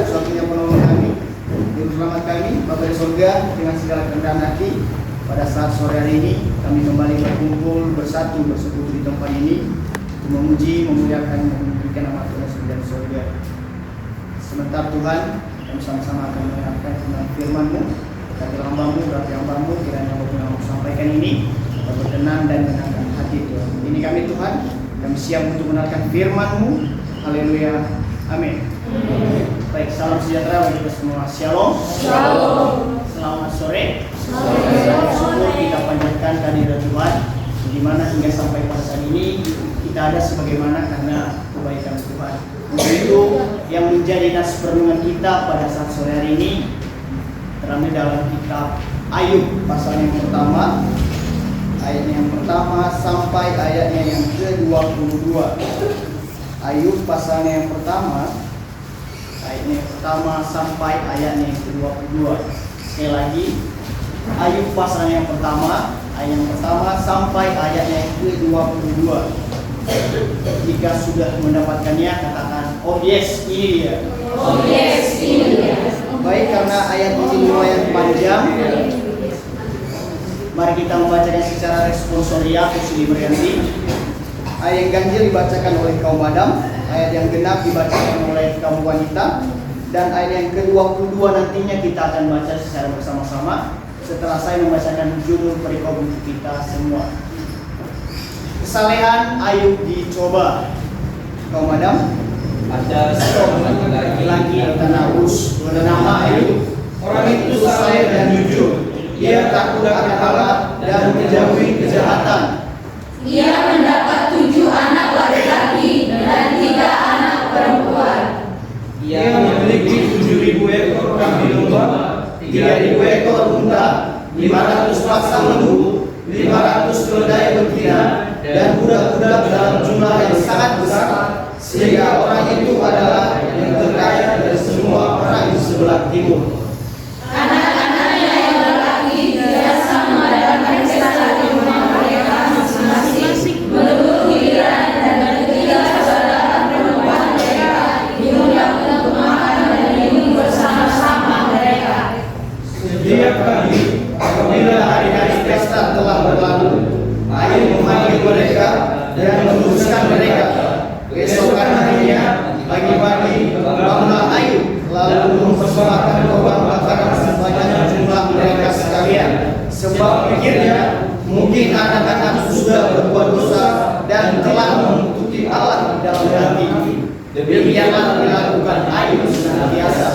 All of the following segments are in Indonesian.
satu-satunya penolong kami, Juru Selamat kami, Bapa di surga, dengan segala kerendahan hati. Pada saat sore hari ini kami kembali berkumpul bersatu bersekutu di tempat ini untuk memuji, memuliakan, memberikan nama Tuhan dan surga. Sebentar Tuhan, kami sama-sama akan mendengarkan firman-Mu. Katakanlah hamba-Mu, berarti hamba-Mu, kiranya Bapa yang mau sampaikan ini berkenan dan menyenangkan hati Tuhan. Ini kami Tuhan, kami siap untuk mendengarkan firman-Mu. Haleluya, amin. Baik, salam sejahtera bagi kita semua. Shalom. Shalom. Selamat sore. Syukur kita panjatkan kehadirat Tuhan, di mana hingga sampai pada saat ini kita ada sebagaimana karena kebaikan Tuhan. Untuk itu yang menjadi nas perenungan kita pada saat sore hari ini terdapat dalam kitab Ayub pasal yang pertama, ayatnya yang pertama sampai ayatnya yang ke-22. Ayub pasalnya yang pertama, ayatnya yang pertama sampai ayatnya yang ke-22. Sekali lagi, Ayub pasalnya yang pertama, ayat yang pertama sampai ayatnya yang ke-22. Jika sudah mendapatkannya, katakan, oh yes, ini dia. Oh yes, ini dia. Baik, karena ayat ini lumayan panjang, mari kita membacanya secara responsorial khusus berganti. Ayat yang ganjil dibacakan oleh kaum Adam, ayat yang genap dibacakan oleh kaum wanita, dan ayat yang ke-22 nantinya kita akan baca secara bersama-sama setelah saya membacakan judul perikop untuk kita semua. Kesalehan Ayub dicoba. Kaum Adam, ada seorang laki-laki tanah Uz bernama Ayub. Orang itu saleh dan jujur. Ia takut akan Allah dan menjauhi kejahatan. Ia mendapat 7 anak laki-laki dan 3 anak perempuan. Ia memiliki 7.000 ekor kambing domba, 3.000 ekor unta, 500 pasang lembu, 500 keledai betina, dan kuda-kuda dalam jumlah yang sangat besar, sehingga orang itu adalah yang terkaya dari semua orang di sebelah timur. Anak-anaknya yang lelaki biasa mengadakan pesta di rumah mereka masing-masing, menunggu giliran, dan ketika saudara perempuan mereka diundang untuk makan dan minum bersama-sama mereka. Setiap kali apabila hari-hari pesta telah berlalu, Ayub memanggil mereka dan memutuskan mereka. Keesokan harinya, pagi-pagi, bangunlah Ayub, lalu mempersembahkan korban bakaran sebanyak jumlah mereka sekalian. Sebab pikirnya, mungkin anak-anak sudah berbuat dosa dan telah menutupi Allah dalam hati. Demikianlah dilakukan Ayub senantiasa.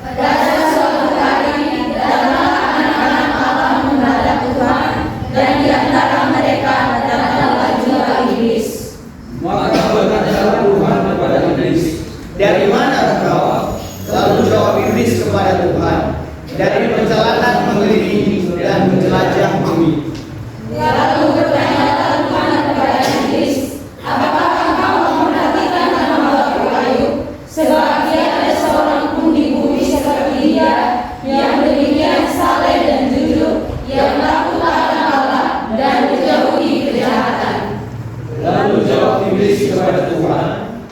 Pada suatu hari, datanglah anak-anak Allah menghadap Tuhan, dan di antara mereka datanglah juga iblis. maka berkatalah Tuhan kepada iblis, Dari mana engkau? Lalu jawab iblis kepada Tuhan, dari perjalanan mengelilingi dan menjelajah bumi. Lalu bertanyalah Tuhan kepada iblis, apakah engkau memperhatikan hamba-Ku Ayub? Sebab dia ada seorang pun di bumi seperti dia, yang demikian saleh dan jujur, yang takut akan Allah dan menjauhi kejahatan. lalu jawab iblis kepada Tuhan,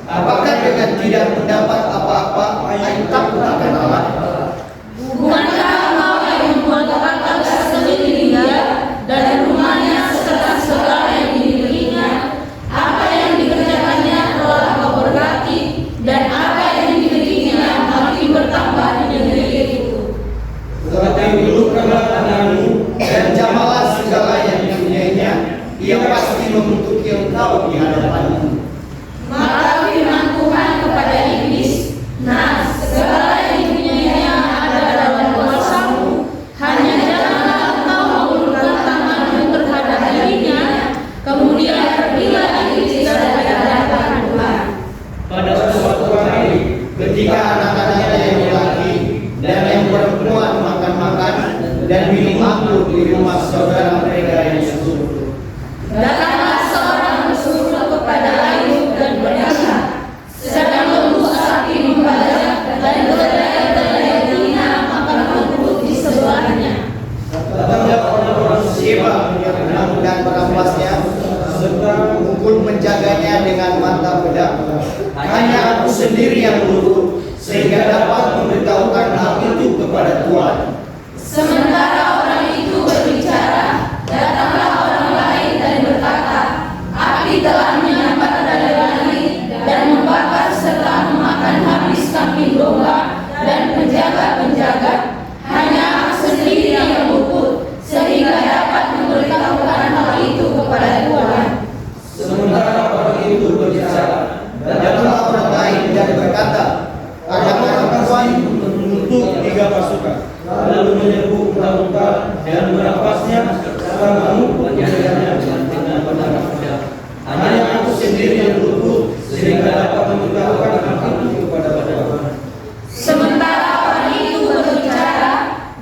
Apakah dengan tidak mendapat apa-apa Ayub takut akan Allah? Bukankah engkau yang membuat Allah sekeliling dia dan rumahnya serta segala yang dimilikinya? Apa yang dikerjakannya telah kau berkati, dan apa yang dimilikinya makin bertambah di negeri itu. tetapi dudukkanlah tanganmu Dan jamalah segala yang dipunyainya, ia pasti membentuki engkau di hadapanmu. Maka firman Tuhan kepada iblis, nah, segala yang dipunyainya ada dalam kuasamu, hanya janganlah engkau mengulurkan tanganmu terhadap dirinya. Kemudian pergilah iblis dari hadapan Tuhan. pada suatu hari Ketika anak-anaknya yang laki dan yang perempuan makan-makan dan minum anggur di rumah saudara mereka yang sesuatu. Datanglah seorang pesuruh kepada Ayub dan berkata, sedang lembu sapi membajak dan keledai-keledai betina makan rumput di sebelahnya. Datanglah orang-orang Sheba yang menang dan merampasnya serta pun menjaganya dengan mata pedang. Hanya aku sendiri yang luluh, sehingga dapat pasukan, lalu menyerbu unta-unta dan merapasnya serta memukul lehernya dengan pedang. Hanya aku sendiri yang luput sehingga dapat memberitahukan hal itu kepada Tuhan. Sementara orang itu berbicara,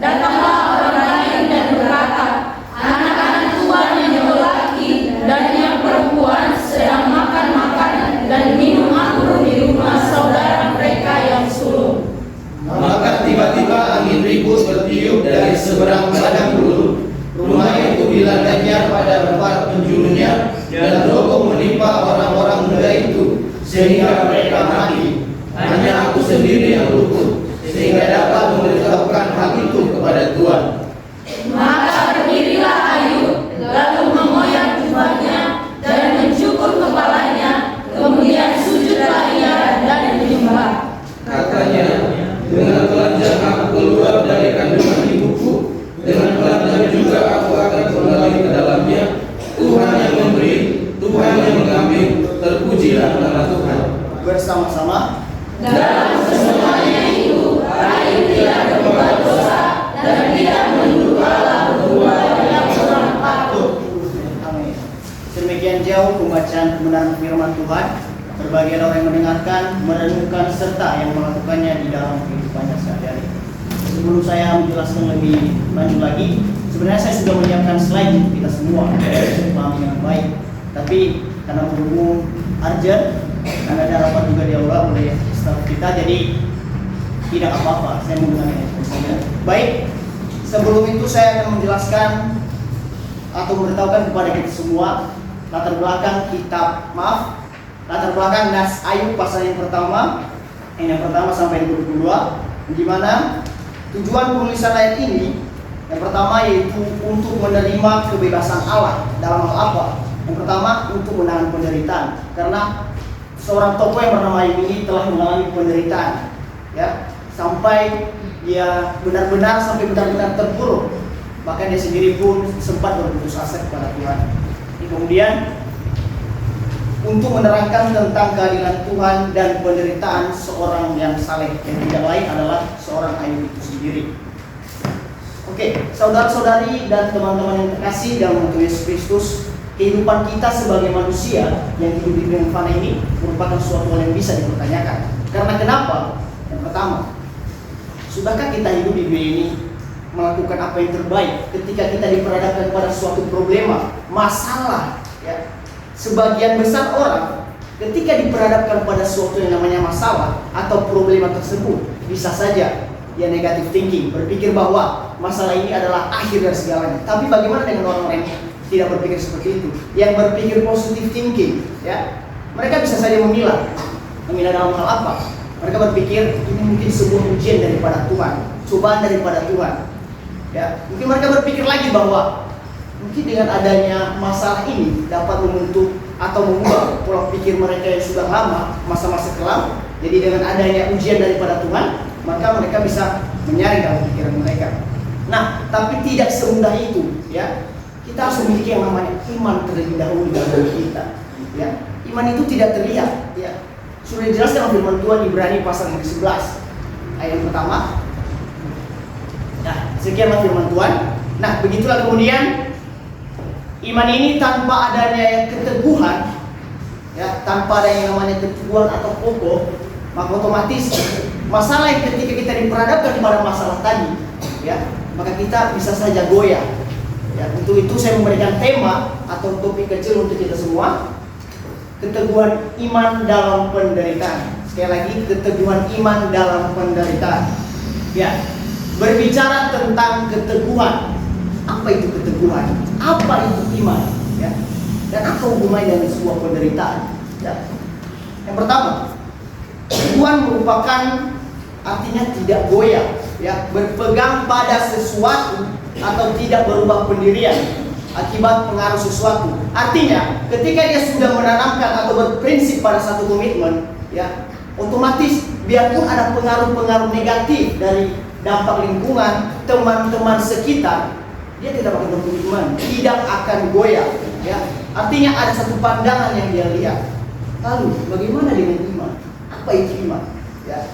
datanglah orang lain dan berkata, anak-anak Tuhan yang lelaki dan yang perempuan sedang makan makanan dan minum anggur di rumah saudara mereka yang sulung. Maka tiba-tiba angin ribut bertiup dari seberang padang gurun. Rumah itu dilandainya pada empat penjurunya, dan rokok menimpa orang-orang muda itu sehingga mereka mati. Hanya aku sendiri yang luput sehingga dapat memberitahukan hal itu kepada Tuhan. Maka berdirilah Ayub, lalu mengoyak jubahnya dan mencukur kepalanya, kemudian sujudlah ia dan menyembah. Katanya, dengan telanjang aku keluar dari kandungan ibuku, dengan telanjang juga aku akan kembali ke dalamnya. Tuhan yang memberi, Tuhan yang mengambil, terpujilah nama Tuhan. Bersama-sama. Dalam semuanya itu, Ayub tidak berbuat dosa dan tidak menuduh Allah berbuat yang kurang patut. Amin. Demikian jauh pembacaan kebenaran firman Tuhan. Berbagai orang yang mendengarkan, merenungkan serta yang melakukannya di dalam kehidupannya sehari-hari. Sebelum saya menjelaskan lebih lanjut lagi, sebenarnya saya sudah menyiapkan slide kita semua pahami dengan baik. Tapi karena berhubung urgent, karena ada rapat juga di aula oleh staf kita, jadi tidak apa-apa. Saya menggunakan handphone saja. Baik, sebelum itu saya akan menjelaskan atau memberitahukan kepada kita semua latar belakang latar belakang Nas Ayub pasal yang pertama sampai 22, di mana tujuan penulisan ayat ini yang pertama yaitu untuk menerima kebebasan Allah dalam hal apa? Yang pertama untuk menahan penderitaan, karena seorang tokoh yang bernama Ayub ini telah mengalami penderitaan, ya, sampai dia benar-benar terpuruk, bahkan dia sendiri pun sempat berputus asa kepada Tuhan. Kemudian untuk menerangkan tentang keadilan Tuhan dan penderitaan seorang yang saleh, yang tidak lain adalah seorang Ayub itu sendiri. Oke, saudara-saudari dan teman-teman yang terkasih dalam Tuhan Yesus Kristus, kehidupan kita sebagai manusia yang hidup di dunia fana ini merupakan suatu hal yang bisa dipertanyakan. Karena kenapa? Yang pertama, sudahkah kita hidup di dunia ini melakukan apa yang terbaik ketika kita diperhadapkan pada suatu problema, masalah, ya? Sebagian besar orang ketika diperhadapkan pada suatu yang namanya masalah atau problema tersebut, bisa saja dia negatif thinking, berpikir bahwa masalah ini adalah akhir dari segalanya. Tapi bagaimana dengan orang-orang yang tidak berpikir seperti itu, yang berpikir positive thinking, ya? Mereka bisa saja memilah dalam hal apa? Mereka berpikir ini mungkin sebuah ujian daripada Tuhan, cobaan daripada Tuhan, ya? Mungkin mereka berpikir lagi bahwa mungkin dengan adanya masalah ini dapat membentuk atau mengubah pola pikir mereka yang sudah lama, masa-masa kelam. Jadi dengan adanya ujian daripada Tuhan, maka mereka bisa menyaring dalam pikiran mereka. Nah, tapi tidak semudah itu, ya. Kita harus memiliki yang namanya iman terlebih dahulu dalam diri kita, ya. Iman itu tidak terlihat, ya. Sudah dijelaskan oleh firman Tuhan Ibrani pasal yang ke-11 ayat yang pertama. Nah, sekianlah firman Tuhan. Nah, begitulah kemudian iman ini tanpa adanya keteguhan, ya, tanpa ada yang namanya keteguhan atau kokoh, maka otomatis masalah yang ketika kita diperhadapkan pada masalah tadi, ya, maka kita bisa saja goyah. Ya, untuk itu saya memberikan tema atau topik kecil untuk kita semua, keteguhan iman dalam penderitaan. Sekali lagi, keteguhan iman dalam penderitaan. Ya, berbicara tentang keteguhan. Apa itu keteguhan? Apa itu iman? Ya. Dan apa hubungannya dengan sebuah penderitaan? Ya. Yang pertama, keteguhan merupakan artinya tidak goyah, ya, berpegang pada sesuatu atau tidak berubah pendirian akibat pengaruh sesuatu. Artinya, ketika dia sudah menanamkan atau berprinsip pada satu komitmen, ya, otomatis biarpun ada pengaruh-pengaruh negatif dari dampak lingkungan, teman-teman sekitar, dia tidak akan berkomitmen, tidak akan goyah, ya. Artinya ada satu pandangan yang dia lihat. Lalu bagaimana dengan iman? Apa itu iman? Ya.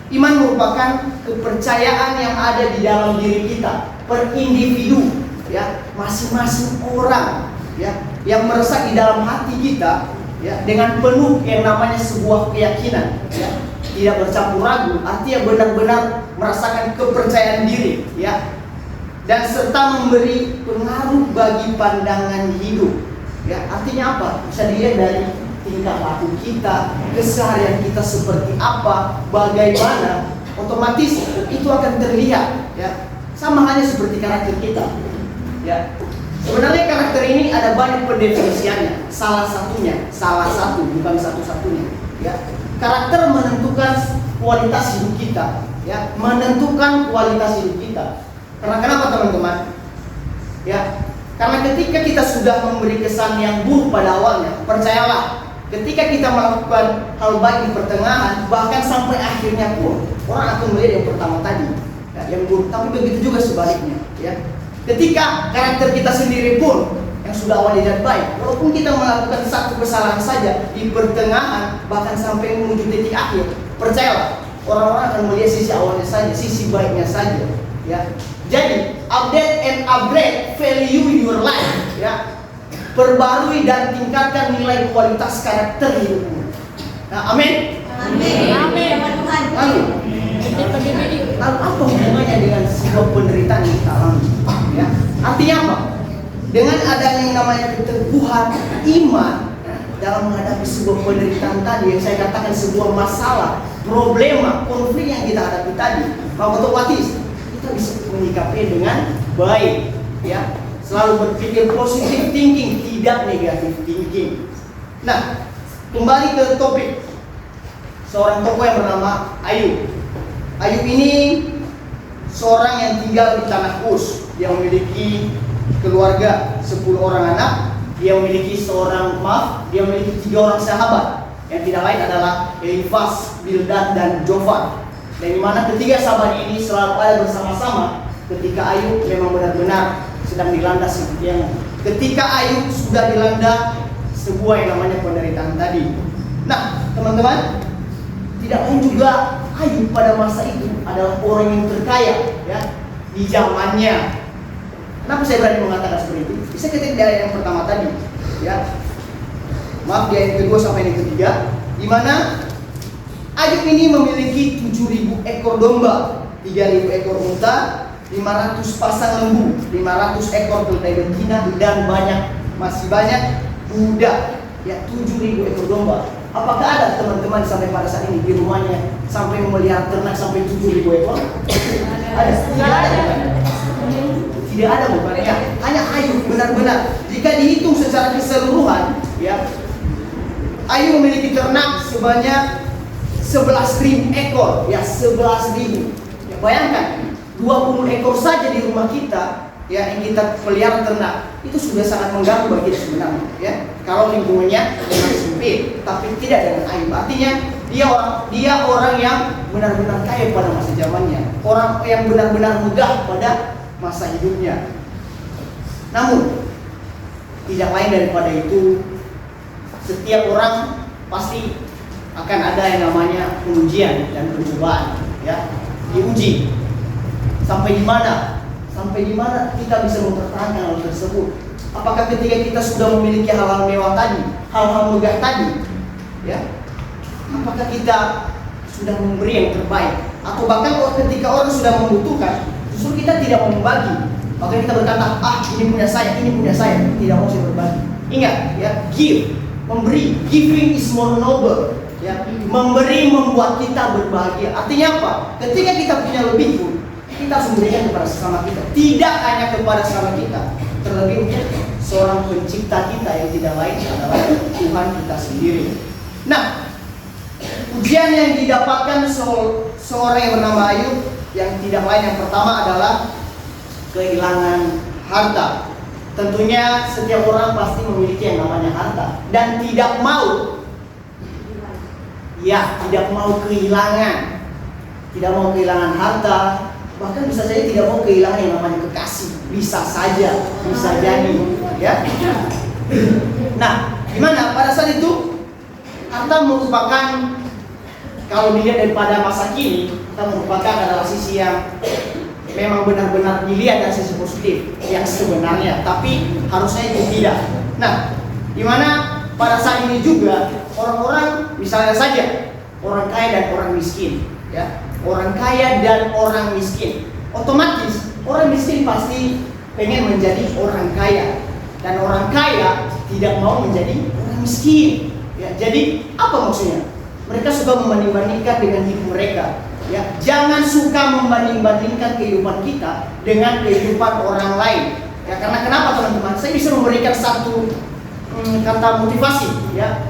Iman merupakan kepercayaan yang ada di dalam diri kita per individu, ya, masing-masing orang, ya, yang meresap di dalam hati kita, ya, dengan penuh yang namanya sebuah keyakinan, ya, tidak bercampur ragu, artinya benar-benar merasakan kepercayaan diri, ya, dan serta memberi pengaruh bagi pandangan hidup, ya. Artinya apa? Bisa dilihat dari tingkah laku kita, keseharian kita seperti apa, bagaimana, otomatis itu akan terlihat, ya. Sama halnya seperti karakter kita, ya. Sebenarnya karakter ini ada banyak pendefinisiannya. Salah satu, bukan satu-satunya, ya. Karakter menentukan kualitas hidup kita, ya, menentukan kualitas hidup kita. Karena kenapa teman-teman? Ya, karena ketika kita sudah memberi kesan yang buruk pada awalnya, percayalah, ketika kita melakukan hal baik di pertengahan, bahkan sampai akhirnya pun orang akan melihat yang pertama tadi, ya, yang buruk. Tapi begitu juga sebaliknya, ya. Ketika karakter kita sendiri pun yang sudah awalnya tidak baik, walaupun kita melakukan satu kesalahan saja di pertengahan, bahkan sampai menuju titik akhir, percayalah, orang-orang akan melihat sisi awalnya saja, sisi baiknya saja, ya. Jadi upgrade value your life, ya. Perbarui dan tingkatkan nilai kualitas karakter hidupmu. Nah, amin. Amin. Lalu apa hubungannya dengan sebuah penderitaan yang kita alami? Ya, artinya apa? Dengan adanya yang namanya keteguhan iman, ya, dalam menghadapi sebuah penderitaan tadi yang saya katakan sebuah masalah, problema, konflik yang kita hadapi tadi, maka otomatis kita bisa menyikapi dengan baik, ya. Selalu berpikir positive thinking, tidak negative thinking. Nah, kembali ke topik. Seorang tokoh yang bernama Ayub. Ayub ini seorang yang tinggal di tanah Uz. Dia memiliki keluarga 10 orang anak. Dia memiliki 3 orang sahabat. Yang tidak lain adalah Elifaz, Bildad, dan Jofar. Dan dimana ketiga sahabat ini selalu ada bersama-sama ketika Ayub memang benar-benar sedang dilanda seperti yang ketika Ayub sudah dilanda sebuah yang namanya penderitaan tadi. Nah, teman-teman, tidak lain juga Ayub pada masa itu adalah orang yang terkaya, ya, di zamannya. Kenapa saya berani mengatakan seperti itu? Bisa ketik di ayat yang pertama tadi, ya. Maaf, di ayat kedua sampai yang ketiga, di mana Ayub ini memiliki 7.000 ekor domba, 3.000 ekor unta, 500 pasang lembu, 500 ekor keledai betina, dan masih banyak budak, ya, 7.000 ekor domba. Apakah ada teman-teman sampai pada saat ini di rumahnya sampai memelihara ternak sampai 7.000 ekor? Ada? Tidak ada bukan, ya. Hanya Ayub benar-benar. Jika dihitung secara keseluruhan, ya, Ayub memiliki ternak sebanyak 11.000 ekor, ya, 11.000. Ya, bayangkan 20 ekor saja di rumah kita, ya, yang kita pelihara ternak, itu sudah sangat mengganggu bagi kita sebenarnya, ya. Kalau lingkungannya memang sempit, tapi tidak dengan Ayub. Artinya dia orang yang benar-benar kaya pada masa zamannya, orang yang benar-benar megah pada masa hidupnya. Namun tidak lain daripada itu, setiap orang pasti akan ada yang namanya ujian dan pencobaan, ya, diuji. Sampai di mana kita bisa mempertahankan hal tersebut? Apakah ketika kita sudah memiliki hal-hal mewah tadi, hal-hal megah tadi, ya, apakah kita sudah memberi yang terbaik? Atau bahkan ketika orang sudah membutuhkan, justru kita tidak mau membagi, maka kita berkata, ini punya saya, tidak mau saya berbagi. Ingat, ya, memberi, giving is more noble, ya. Memberi membuat kita berbahagia. Artinya apa? Ketika kita punya lebih pun, kita harus memberikan kepada sesama kita, tidak hanya kepada sesama kita, terlebih seorang pencipta kita yang tidak lain adalah Tuhan kita sendiri. Nah, ujian yang didapatkan seorang yang bernama Ayub yang tidak lain, yang pertama adalah kehilangan harta. Tentunya setiap orang pasti memiliki yang namanya harta dan tidak mau kehilangan harta. Bahkan bisa saja tidak mau kehilangan yang namanya kekasih, bisa jadi, ya. Nah, gimana pada saat itu harta merupakan kalau dilihat daripada masa kini, kita merupakan adalah sisi yang memang benar-benar dilihat dari sisi positif yang sebenarnya, tapi harusnya itu tidak. Nah, dimana pada saat ini juga orang-orang, misalnya saja orang kaya dan orang miskin, ya, orang kaya dan orang miskin, otomatis orang miskin pasti pengen menjadi orang kaya, dan orang kaya tidak mau menjadi orang miskin. Ya, jadi apa maksudnya? Mereka suka membanding-bandingkan dengan hidup mereka. Ya, jangan suka membanding-bandingkan kehidupan kita dengan kehidupan orang lain. Ya, karena kenapa teman-teman? Saya bisa memberikan satu kata motivasi. Ya,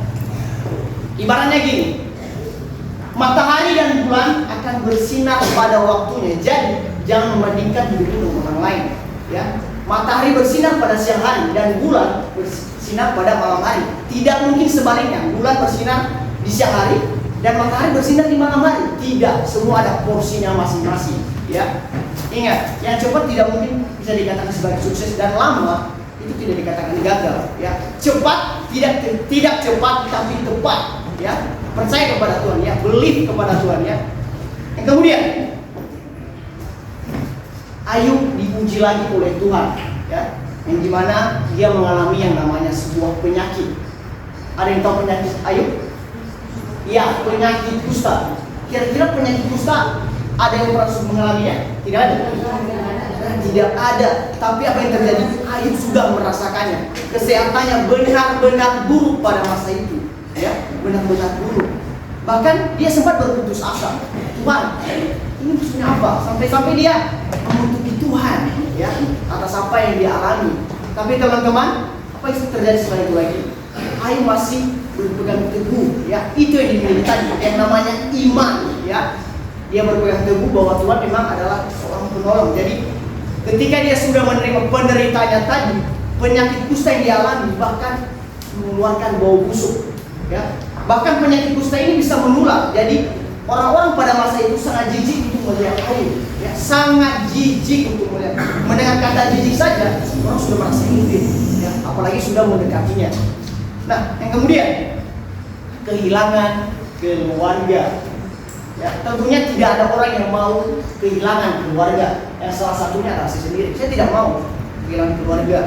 ibaratnya gini, matahari dan bulan akan bersinar pada waktunya. Jadi jangan membandingkan hidup dengan orang lain. Ya, matahari bersinar pada siang hari dan bulan bersinar pada malam hari. Tidak mungkin sebaliknya. Bulan bersinar di siang hari dan matahari bersinar di malam hari. Tidak, semua ada porsinya masing-masing. Ya, ingat, yang cepat tidak mungkin bisa dikatakan sebagai sukses, dan lama itu tidak dikatakan gagal. Ya, cepat tidak cepat tapi tepat. Ya, percaya kepada Tuhan. Ya, believe kepada Tuhan. Ya. Yang kemudian, Ayub diuji lagi oleh Tuhan. Ya, yang dimana dia mengalami yang namanya sebuah penyakit. Ada yang tahu penyakit Ayub? Ya, penyakit kusta. Kira-kira penyakit kusta ada yang pernah mengalaminya? Tidak ada. Tidak ada. Tapi apa yang terjadi? Ayub sudah merasakannya. Kesehatannya benar-benar buruk pada masa itu. Ya, benar-benar buruk. Bahkan dia sempat berputus asa. Tuhan, ini maksudnya apa? Sampai-sampai dia menutupi Tuhan, ya, atas apa yang dia alami. Tapi teman-teman, apa yang terjadi setelah itu lagi? Ayub masih berpegang teguh, ya, itu yang dimiliki tadi, yang namanya iman, ya. Dia berpegang teguh bahwa Tuhan memang adalah seorang penolong. Jadi ketika dia sudah menerima penderitanya tadi, penyakit kusta yang dialami bahkan mengeluarkan bau busuk, ya. Bahkan penyakit kusta ini bisa menular. Jadi orang-orang pada masa itu sangat jijik untuk melihat Ayub, ya, sangat jijik untuk melihat. Mendengar kata jijik saja orang sudah merasa ingin, ya, apalagi sudah mendekatinya. Nah, yang kemudian kehilangan keluarga. Ya, tentunya tidak ada orang yang mau kehilangan keluarga. Yang salah satunya adalah saya sendiri. Saya tidak mau kehilangan keluarga.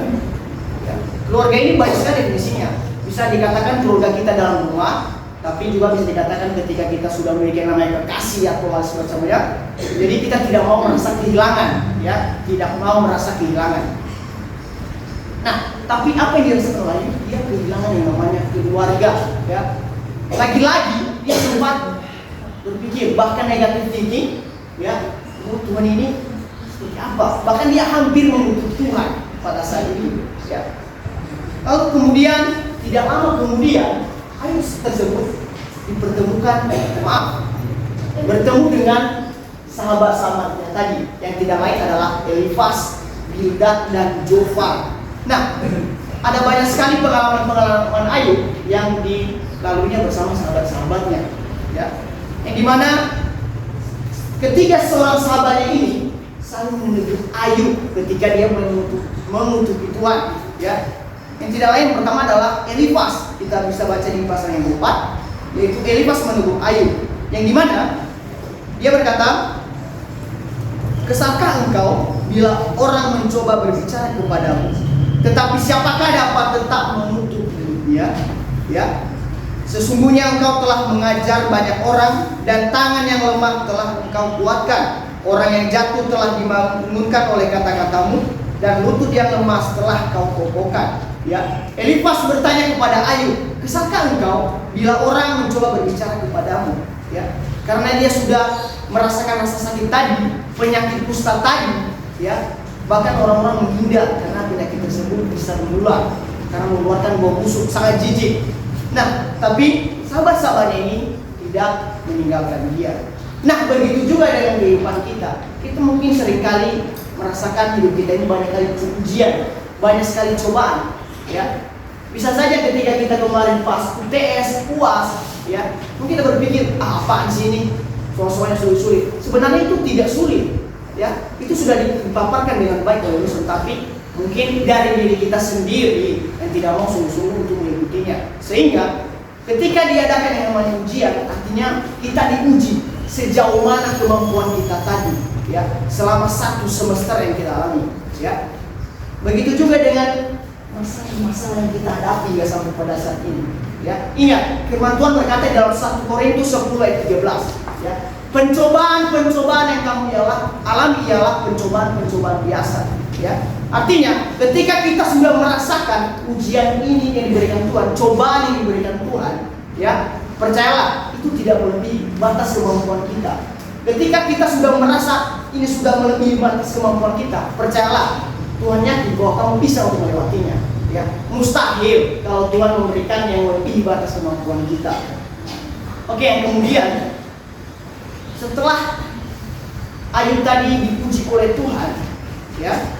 Ya, keluarga ini banyak sekali definisinya. Bisa dikatakan keluarga kita dalam rumah, tapi juga bisa dikatakan ketika kita sudah memiliki yang namanya kekasih atau hal semacamnya. Jadi kita tidak mau merasa kehilangan, ya, tidak mau merasa kehilangan. Nah, tapi apa yang dirasakan oleh Ayub? Dia kehilangan yang namanya keluarga, ya. Lagi-lagi dia sempat berpikir, bahkan negatif thinking, ya, oh, Tuhan ini seperti apa? Bahkan dia hampir mengutuk Tuhan pada saat itu, ya. Lalu kemudian tidak lama kemudian Ayub tersebut dipertemukan, bertemu dengan sahabat-sahabatnya tadi, yang tidak lain adalah Elifas, Bildad, dan Zofar. Nah, ada banyak sekali pengalaman Ayub yang dilaluinya bersama sahabat-sahabatnya, ya. Yang dimana ketiga seorang sahabatnya ini saling menuduh Ayub ketika dia mengutuki Tuhan, ya. Yang tidak lain pertama adalah Elifas. Kita bisa baca di pasal yang keempat, yaitu Elifas menuduh Ayub, yang dimana dia berkata, "Kesakah engkau bila orang mencoba berbicara kepadamu? Tetapi siapakah dapat tetap menutup dia? Ya, sesungguhnya engkau telah mengajar banyak orang, dan tangan yang lemah telah engkau kuatkan. Orang yang jatuh telah dibangunkan oleh kata-katamu, dan lutut yang lemas telah kau kokohkan." Ya, Elifas bertanya kepada Ayub, "Kesakah engkau bila orang mencoba berbicara kepadamu?" Ya, karena dia sudah merasakan rasa sakit tadi, penyakit kusta tadi, ya. Bahkan orang-orang menghindar karena penyakit tersebut bisa menular, karena mengeluarkan bau busuk, sangat jijik. Nah, tapi sahabat-sahabatnya ini tidak meninggalkan dia. Nah, begitu juga dengan kehidupan kita. Kita mungkin seringkali merasakan hidup kita ini banyak kali ujian, banyak sekali cobaan, ya. Bisa saja ketika kita kemarin pas UTS, UAS, ya, mungkin kita berpikir, apaan sih ini, soal-soalnya sulit-sulit. Sebenarnya itu tidak sulit, ya. Itu sudah dipaparkan dengan baik oleh Yesus, tapi mungkin dari diri kita sendiri yang tidak mau sungguh-sungguh untuk mengikutinya. Sehingga Ketika diadakan yang namanya ujian, artinya kita diuji sejauh mana kemampuan kita tadi, ya, selama 1 semester yang kita alami, ya. Begitu juga dengan masalah-masalah yang kita hadapi ya sampai pada saat ini, ya. Ingat, firman Tuhan berkata dalam 1 Korintus 10 ayat 13, ya. Pencobaan-pencobaan yang kamu alami ialah pencobaan-pencobaan biasa, ya. Artinya, ketika kita sudah merasakan ujian ini yang diberikan Tuhan, cobaan yang diberikan Tuhan, ya, percayalah, itu tidak melebihi batas kemampuan kita. Ketika kita sudah merasa ini sudah melebihi batas kemampuan kita, percayalah, Tuhan yakin bahwa kamu bisa untuk melewatinya, ya. Mustahil kalau Tuhan memberikan yang melebihi batas kemampuan kita. Oke, yang kemudian, setelah Ayub tadi dipuji oleh Tuhan, ya,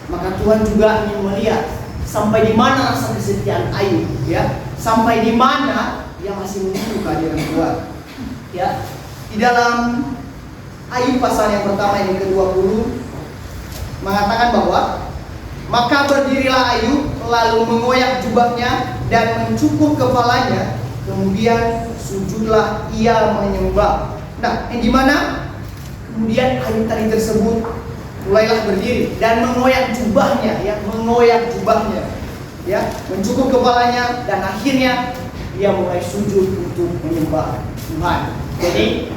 maka Tuhan juga ingin melihat sampai di mana rasa kesetiaan Ayub, ya, sampai di mana dia masih menunggu kehadiran Tuhan, ya. Di dalam Ayub pasal yang pertama yang ke-20 mengatakan bahwa maka berdirilah Ayub lalu mengoyak jubahnya dan mencukur kepalanya, kemudian sujudlah ia menyembah. Nah, yang dimana kemudian Ayub tadi tersebut mulailah berdiri dan mengoyak jubahnya, ya, mengoyak jubahnya, ya, mencukur kepalanya, dan akhirnya dia mulai sujud untuk menyembah Tuhan. Jadi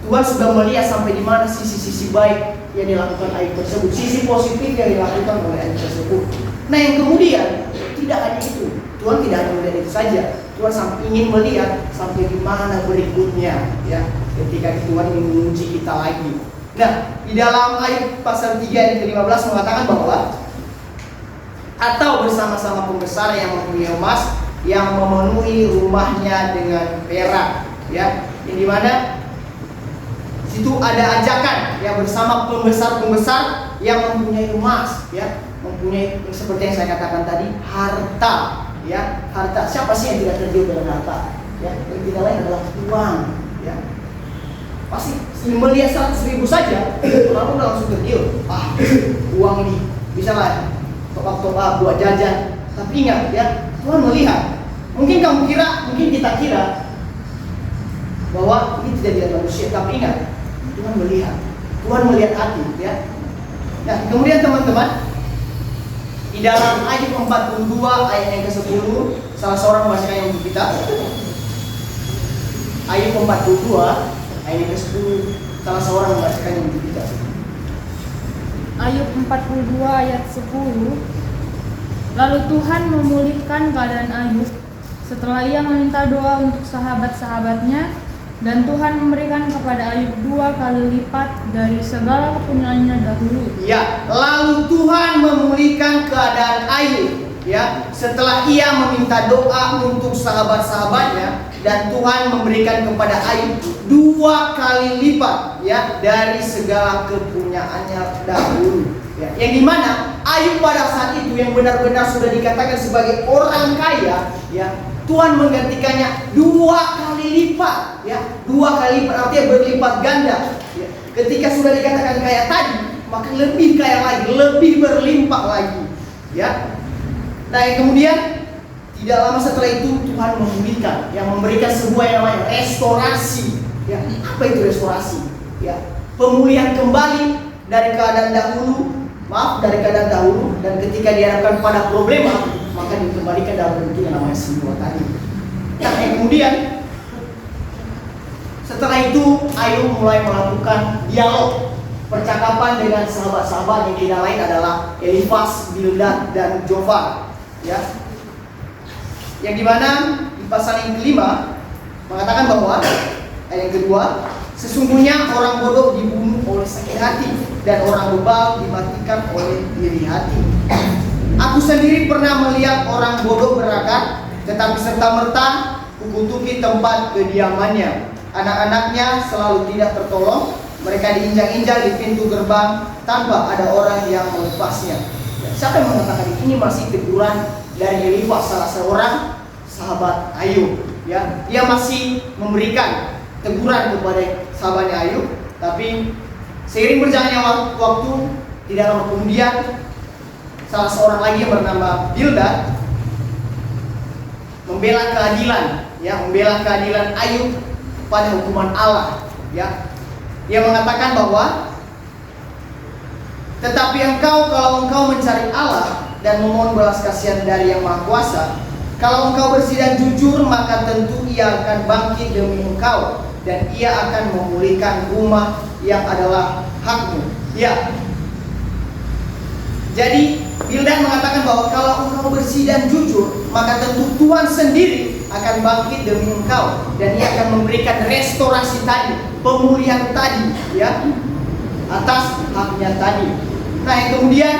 Tuhan sudah melihat sampai di mana sisi-sisi baik yang dilakukan Ayub tersebut, sisi positif yang dilakukan oleh Ayub tersebut. Nah, yang kemudian tidak hanya itu, Tuhan tidak hanya melihat itu saja, Tuhan ingin melihat sampai di mana berikutnya, ya, ketika Tuhan ingin menguji kita lagi. Nah, di dalam Ayub pasal 3 ayat ke-15 mengatakan bahwa atau bersama-sama pembesar yang mempunyai emas yang memenuhi rumahnya dengan perak, ya, yang dimana situ ada ajakan ya bersama pembesar-pembesar yang mempunyai emas, ya, mempunyai seperti yang saya katakan tadi, harta, ya, harta. Siapa sih yang tidak tergiur dengan harta? Ya, yang tidak lain adalah uang, ya. Pasti melihat 100.000 saja, orang udah langsung tergiur. Ah, uang ini bisa lah top-up buat jajan. Tapi ingat, ya, Tuhan melihat. Mungkin kamu kira, mungkin kita kira bahwa ini tidak dilihat manusia, tapi ingat, Tuhan melihat. Tuhan melihat hati, ya. Nah, kemudian teman-teman, di dalam Ayub 42 ayat yang ke-10, salah seorang membacakan yang untuk kita. Ayub 42 ayat yang ke-10, salah seorang membacakan yang untuk kita. Ayub 42 ayat 10. Lalu Tuhan memulihkan keadaan Ayub setelah ia meminta doa untuk sahabat-sahabatnya, dan Tuhan memberikan kepada Ayub 2 kali lipat dari segala kepunyaannya dahulu. Ya, lalu Tuhan memulihkan keadaan Ayub, ya, setelah ia meminta doa untuk sahabat-sahabatnya, dan Tuhan memberikan kepada Ayub 2 kali lipat, ya, dari segala kepunyaannya dahulu. Ya, yang dimana Ayub pada saat itu yang benar-benar sudah dikatakan sebagai orang kaya, ya, Tuhan menggantikannya 2 kali lipat, ya, 2 kali lipat artinya berlipat ganda. Ya. Ketika sudah dikatakan kaya tadi, maka lebih kaya lagi, lebih berlimpah lagi, ya. Nah, yang kemudian tidak lama setelah itu Tuhan memulihkan, yang memberikan sebuah yang namanya restorasi. Ya, apa itu restorasi? Ya, pemulihan kembali dari keadaan dahulu, dan ketika dihadapkan pada problema, maka dikembalikan dalam bentuk yang namanya semua tadi. Nah, yang kemudian setelah itu Ayub mulai melakukan dialog, percakapan dengan sahabat-sahabat yang tidak lain adalah Elifaz, Bildad, dan Jofar, ya. Yang dimana di pasal yang kelima mengatakan bahwa ayat yang kedua, sesungguhnya orang bodoh dibunuh oleh sakit hati, dan orang bebal dimatikan oleh iri hati. Aku sendiri pernah melihat orang bodoh berakat, tetapi serta-merta kukutuki tempat kediamannya. Anak-anaknya selalu tidak tertolong, mereka diinjak-injak di pintu gerbang tanpa ada orang yang melepasnya. Siapa yang mengatakan ini? Masih teguran dari Elifaz, salah seorang sahabat Ayub, ya. Dia masih memberikan teguran kepada sahabatnya Ayub, tapi seiring berjalannya waktu, tidak lama kemudian salah seorang lagi yang bernama Bildad membela keadilan, ya, membela keadilan Ayub pada hukuman Allah, ya. Dia mengatakan bahwa tetapi engkau, kalau engkau mencari Allah dan memohon belas kasihan dari Yang Maha Kuasa, kalau engkau bersih dan jujur, maka tentu Ia akan bangkit demi engkau, dan Ia akan memulihkan rumah yang adalah hakmu. Ya. Jadi Bildad mengatakan bahwa kalau engkau bersih dan jujur, maka tentu Tuhan sendiri akan bangkit demi engkau, dan Ia akan memberikan restorasi tadi, pemulihan tadi, ya, atas haknya tadi. Nah, yang kemudian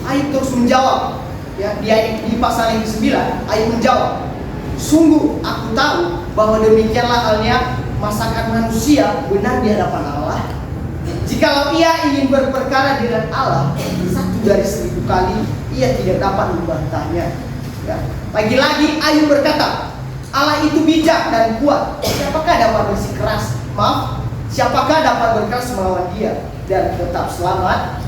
Ayub terus menjawab, ya, di pasal yang ke-9 Ayub menjawab, sungguh aku tahu bahwa demikianlah halnya masakan manusia benar di hadapan Allah. Jikalau ia ingin berperkara dengan Allah 1 dari 1000 kali, ia tidak dapat membantahnya. Ya. Lagi-lagi Ayub berkata, Allah itu bijak dan kuat. Siapakah dapat bersikeras? Siapakah dapat berkeras melawan Dia dan tetap selamat?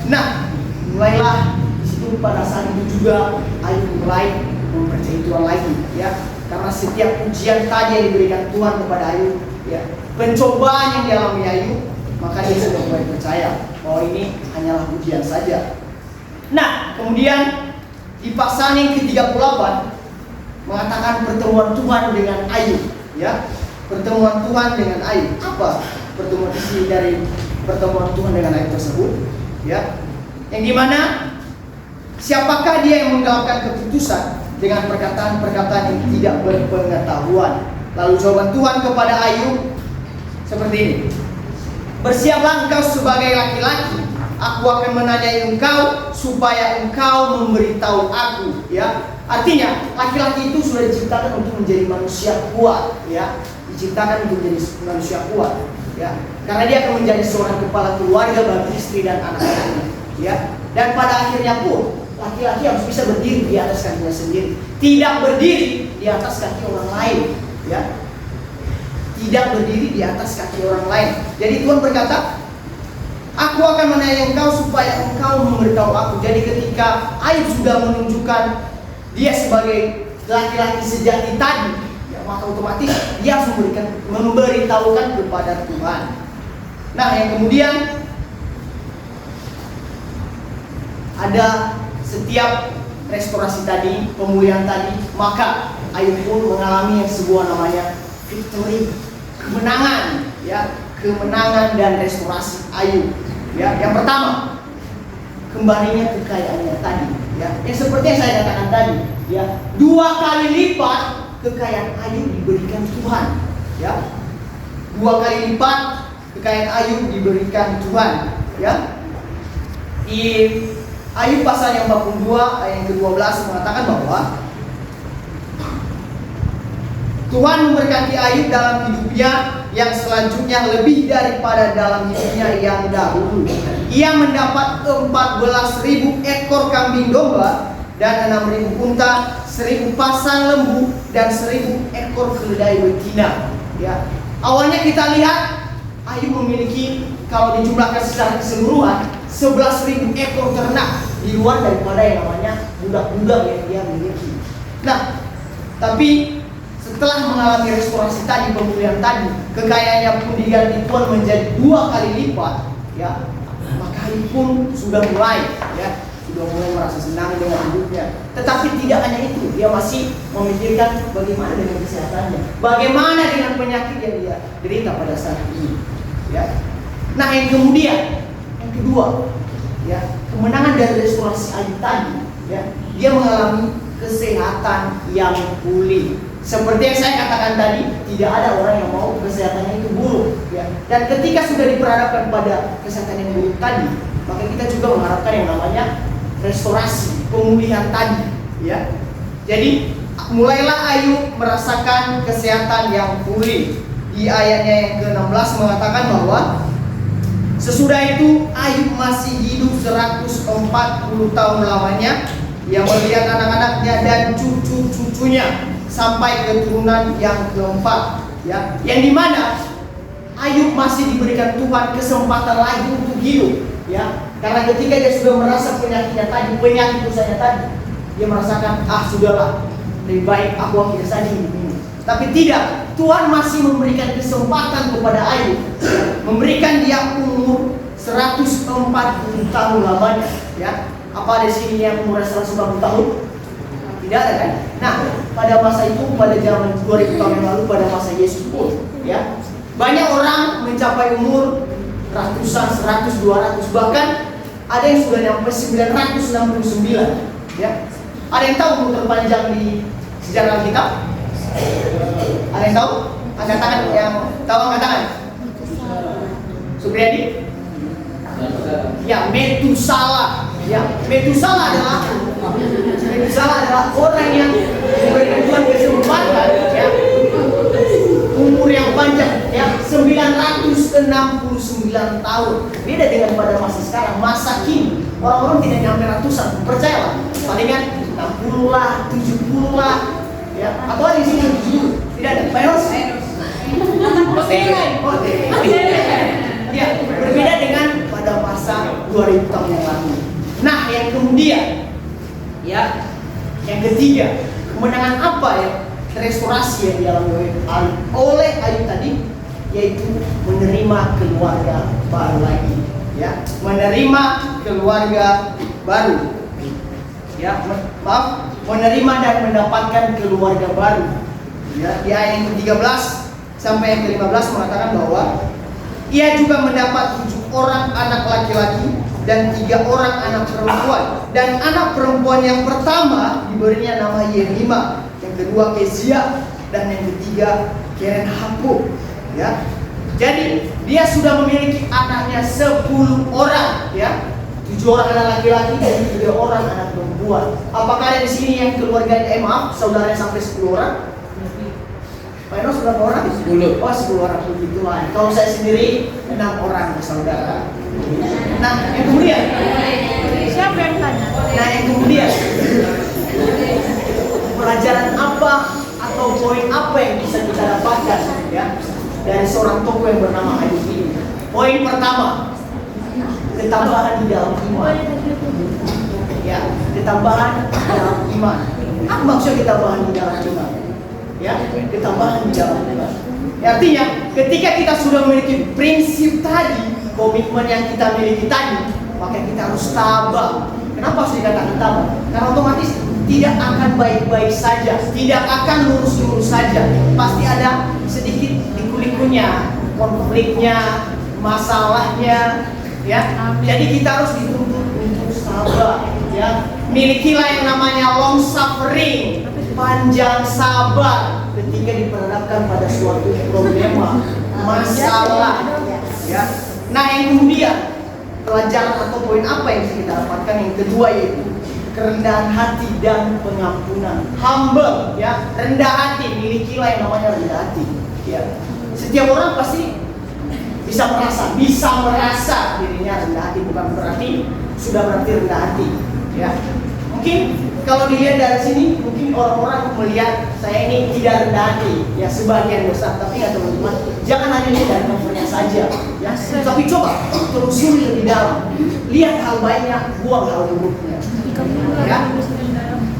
Nah, mulailah di situ pada saat itu juga Ayub mulai mempercayai Tuhan lagi, ya. Karena setiap ujian tadi yang diberikan Tuhan kepada Ayub, ya, pencobaan yang dialami Ayub, maka dia sudah mulai percaya bahwa ini hanyalah ujian saja. Nah, kemudian di pasal yang ke-38 mengatakan pertemuan Tuhan dengan Ayub, ya. Pertemuan Tuhan dengan Ayub. Apa pertemuan isi dari pertemuan Tuhan dengan Ayub tersebut? Ya. Yang dimana siapakah dia yang menggelapkan keputusan dengan perkataan-perkataan yang tidak berpengetahuan? Lalu jawaban Tuhan kepada Ayub seperti ini. Bersiaplah engkau sebagai laki-laki, aku akan menanyai engkau supaya engkau memberitahu aku, ya. Artinya laki-laki itu sudah diciptakan untuk menjadi manusia kuat, ya. Diciptakan untuk menjadi manusia kuat, ya. Karena dia akan menjadi seorang kepala keluarga bagi istri dan anak-anaknya, ya. Dan pada akhirnya pun laki-laki harus bisa berdiri di atas kakinya sendiri, tidak berdiri di atas kaki orang lain, ya. Tidak berdiri di atas kaki orang lain. Jadi Tuhan berkata, aku akan menanyai engkau supaya engkau memberitahu aku. Jadi ketika Ayub sudah menunjukkan dia sebagai laki-laki sejati tadi, ya, maka otomatis dia harus memberitahukan kepada Tuhan. Nah, yang kemudian ada setiap restorasi tadi, pemulihan tadi, maka Ayub pun mengalami sebuah namanya victory, kemenangan, ya, kemenangan dan restorasi Ayub, ya. Yang pertama, kembalinya kekayaannya tadi, ya. Yang seperti yang saya katakan tadi, ya, 2 kali lipat kekayaan Ayub diberikan Tuhan, ya. 2 kali lipat kekayaan Ayub diberikan Tuhan, ya. Di Ayub pasal yang 42 ayat yang ke-12 mengatakan bahwa Tuhan memberkati Ayub dalam hidupnya yang selanjutnya lebih daripada dalam hidupnya yang dahulu. Ia mendapat 14.000 ekor kambing domba dan 6.000 unta, 1.000 pasang lembu dan 1.000 ekor keledai betina. Ya. Awalnya kita lihat Ayub memiliki, kalau dijumlahkan secara keseluruhan, 11.000 ekor ternak di luar daripada yang namanya budak-budak yang dia miliki. Nah, tapi setelah mengalami restorasi tadi, pemulihan tadi, kekayaannya pun diganti Tuhan menjadi 2 kali lipat, ya. Maka Ayub pun sudah mulai merasa senang dengan hidupnya. Tetapi tidak hanya itu, dia masih memikirkan bagaimana dengan kesehatannya, bagaimana dengan penyakit yang dia derita pada saat ini, ya. Nah, yang kemudian, yang kedua, ya, kemenangan dari restorasi Ayub tadi, ya, dia mengalami kesehatan yang pulih. Seperti yang saya katakan tadi, tidak ada orang yang mau kesehatannya itu buruk, ya. Dan ketika sudah diperhadapkan pada kesehatan yang buruk tadi, maka kita juga mengharapkan yang namanya restorasi, pemulihan tadi, ya. Jadi mulailah Ayub merasakan kesehatan yang pulih. Di ayatnya yang ke-16 mengatakan bahwa sesudah itu Ayub masih hidup 140 tahun lamanya. Ia melihat anak-anaknya dan cucu-cucunya sampai keturunan yang keempat, ya. Yang dimana Ayub masih diberikan Tuhan kesempatan lagi untuk hidup, ya. Karena ketika dia sudah merasa penyakitnya tadi, penyakit usahanya tadi, dia merasakan, sudahlah, lebih baik aku akhiri saja hidup ini. Tapi tidak, Tuhan masih memberikan kesempatan kepada Ayub, memberikan dia umur 140 tahun lamanya. Ya, apa ada sini yang umur 140 tahun? Tidak ada kan? Nah, pada masa itu, pada zaman 2000 tahun yang lalu, pada masa Yesus pun, ya, banyak orang mencapai umur ratusan, 100, 200, bahkan ada yang sudah nyampe 969. Ya, ada yang tahu umur terpanjang di sejarah kita? Ada yang tahu? Angkat tangan, yang tahu angkat tangan. Supriyadi? Ya, Metusala. Ya, Metusala adalah orang yang diberi Tuhan kesempatan, ya, umur yang panjang, ya, 969 tahun. Beda dengan pada masa sekarang, masa kini orang-orang tidak nyampe ratusan, percayalah. Palingan 60 lah, 70 lah, ya. Atau ada di sini 70. Tidak ada. Virus? Ya, berbeda dengan pada masa 2000 tahun yang lalu. Nah, yang kemudian, ya, yang ketiga, kemenangan apa ya? Restorasi yang dialami oleh Ayub tadi, yaitu menerima keluarga baru lagi, ya, menerima keluarga baru, ya, menerima dan mendapatkan keluarga baru. Ya, di ayat yang ke-13 sampai yang ke-15 mengatakan bahwa ia juga mendapat 7 orang anak laki-laki dan 3 orang anak perempuan. Dan anak perempuan yang pertama diberinya nama Yerima, yang kedua Kezia, dan yang ketiga Keren-Hapuk. Ya, jadi dia sudah memiliki anaknya 10 orang, ya, 7 orang anak laki-laki dan 3 orang anak perempuan. Apakah ada di sini yang keluarga saudaranya sampai 10 orang? Pak Enos berapa orang? 10. Oh, 10 orang, begitu lah. Kalau saya sendiri 6 orang saudara. Nah, yang kemudian, Siapa yang tanya? nah yang kemudian, pelajaran apa atau poin apa yang bisa kita dapatkan, ya, dari seorang tokoh yang bernama Ayub ini? Poin pertama, ketambahan di dalam iman. Ya, ketambahan di dalam iman. Apa maksud ketambahan di dalam iman? Ya, ketambahan di dalam iman. Ya, artinya ketika kita sudah memiliki prinsip tadi, komitmen yang kita miliki tadi, maka kita harus tabah. Kenapa harus dikatakan tabah? Karena otomatis tidak akan baik-baik saja, tidak akan lurus-lurus saja. Pasti ada sedikit liku-likunya, konfliknya, masalahnya, ya. Jadi kita harus dituntut untuk sabar, ya. Milikilah yang namanya long suffering, panjang sabar ketika diperhadapkan pada suatu problema, masalah, ya. Nah, yang kemudian pelajaran atau poin apa yang bisa kita dapatkan? Yang kedua yaitu kerendahan hati dan pengampunan. Humble, ya, rendah hati. Milikilah yang namanya rendah hati, ya. Setiap orang pasti bisa merasa dirinya rendah hati, bukan berarti sudah berarti rendah hati, ya. Mungkin kalau dilihat dari sini, mungkin orang-orang melihat saya ini tidak rendah hati, ya, sebagian besar. Tapi ya teman-teman, jangan hanya lihat dari covernya saja, ya. Tapi coba telusuri lebih dalam, lihat hal baiknya, buang hal buruknya, ya.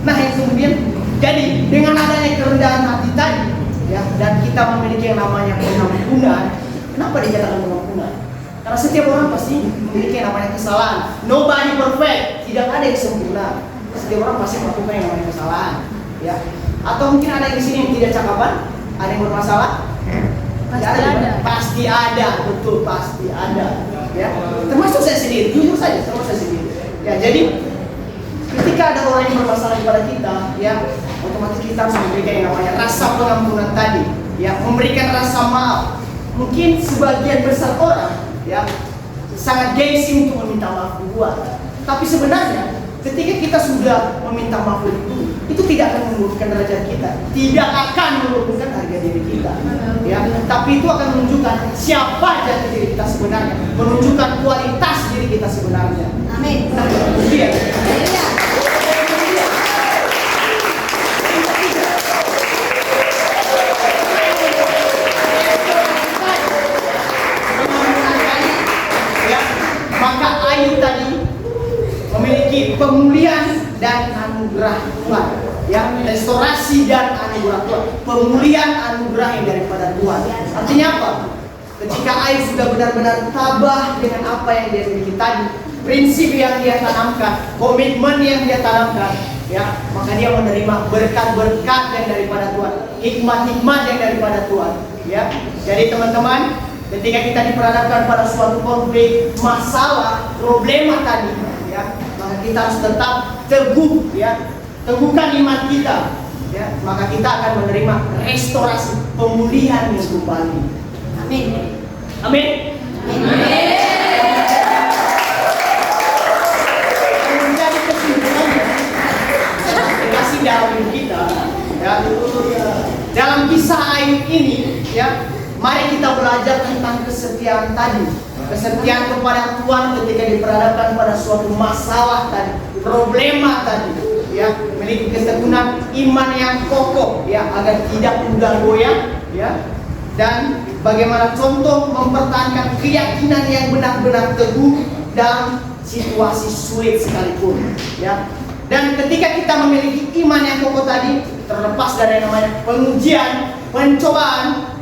Nah, yang kemudian, jadi dengan adanya kerendahan hati tadi, ya, dan kita memiliki yang namanya pengampunan. Kenapa dikatakan pengampunan? Karena setiap orang pasti memiliki yang namanya kesalahan. Nobody perfect, tidak ada yang sempurna. Setiap orang pasti melakukan yang namanya kesalahan, ya. Atau mungkin ada yang di sini yang tidak cakapan, ada yang bermasalah. Pasti ada, betul, pasti ada, ya. Termasuk saya sendiri, jujur saja, termasuk saya sendiri. Ya, jadi ketika ada orang yang bermasalah kepada kita, ya, otomatis kita harus memberikan yang namanya rasa pengampunan tadi, ya, memberikan rasa maaf. Mungkin sebagian besar orang, ya, sangat gengsi untuk meminta maaf duluan. Tapi sebenarnya ketika kita sudah meminta maaf itu tidak akan menurunkan derajat kita, tidak akan menurunkan harga diri kita, ya. Tapi itu akan menunjukkan siapa jati diri kita sebenarnya, menunjukkan kualitas diri kita sebenarnya. Amin. Nah, kemudian, maka Ayub tadi memiliki pemulihan dan anugerah Tuhan, Ya, restorasi dan anugerah Tuhan, pemulihan anugerah yang daripada Tuhan. Artinya apa? Ketika Ayub sudah benar-benar tabah dengan apa yang dia miliki tadi, prinsip yang dia tanamkan, komitmen yang dia tanamkan, ya, maka dia menerima berkat-berkat yang daripada Tuhan, hikmat-hikmat yang daripada Tuhan. Ya, jadi teman-teman, ketika kita diperhadapkan pada suatu konflik, masalah, problema tadi, ya, maka kita harus tetap teguh, ya, teguhkan iman kita, ya, maka kita akan menerima restorasi, pemulihan yang kembali. Amin. Amin. Menjadi kesimpulannya, kasih dalam hidup kita, ya, dalam kisah Ayub ini, ya, mari kita belajar tentang kesetiaan tadi. Kesetiaan kepada Tuhan ketika diperhadapkan pada suatu masalah tadi, problema tadi, ya, memiliki ketekunan iman yang kokoh, ya, agar tidak mudah goyah, ya, dan bagaimana contoh mempertahankan keyakinan yang benar-benar teguh dalam situasi sulit sekalipun, ya. Dan ketika kita memiliki iman yang kokoh tadi, terlepas dari yang namanya pengujian, pencobaan,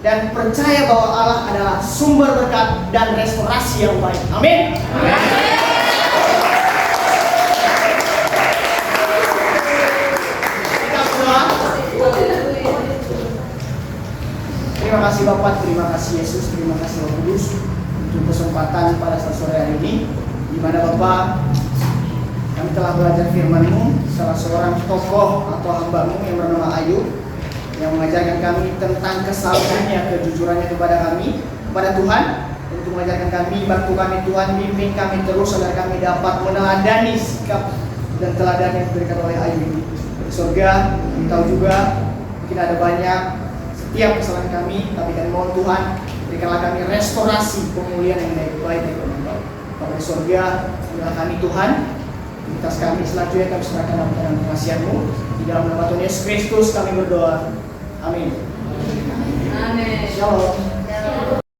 dan percaya bahwa Allah adalah sumber berkat dan restorasi yang baik. Amin. Kita berdoa. Terima kasih Bapak, terima kasih Yesus, terima kasih Roh Kudus untuk kesempatan pada sore hari ini, di mana Bapak, kami telah belajar firman-Mu, salah seorang tokoh atau hamba-Mu yang bernama Ayub, yang mengajarkan kami tentang kesalahannya, kejujurannya kepada kami, kepada Tuhan, untuk mengajarkan kami, bantu kami Tuhan, bimbing kami terus agar kami dapat meneladani sikap dan teladan yang diberikan oleh Ayub ini. Di surga, kami tahu juga mungkin ada banyak setiap kesalahan kami, tapi kami mohon Tuhan, berikanlah kami restorasi, pemulihan yang baik dari Bapak. Bapak di surga, berikanlah kami Tuhan, atas kami selanjutnya kami serahkan dalam tangan kasihan-Mu. Di dalam nama Tuhan Yesus Kristus kami berdoa. Amin. Amin. Shalom.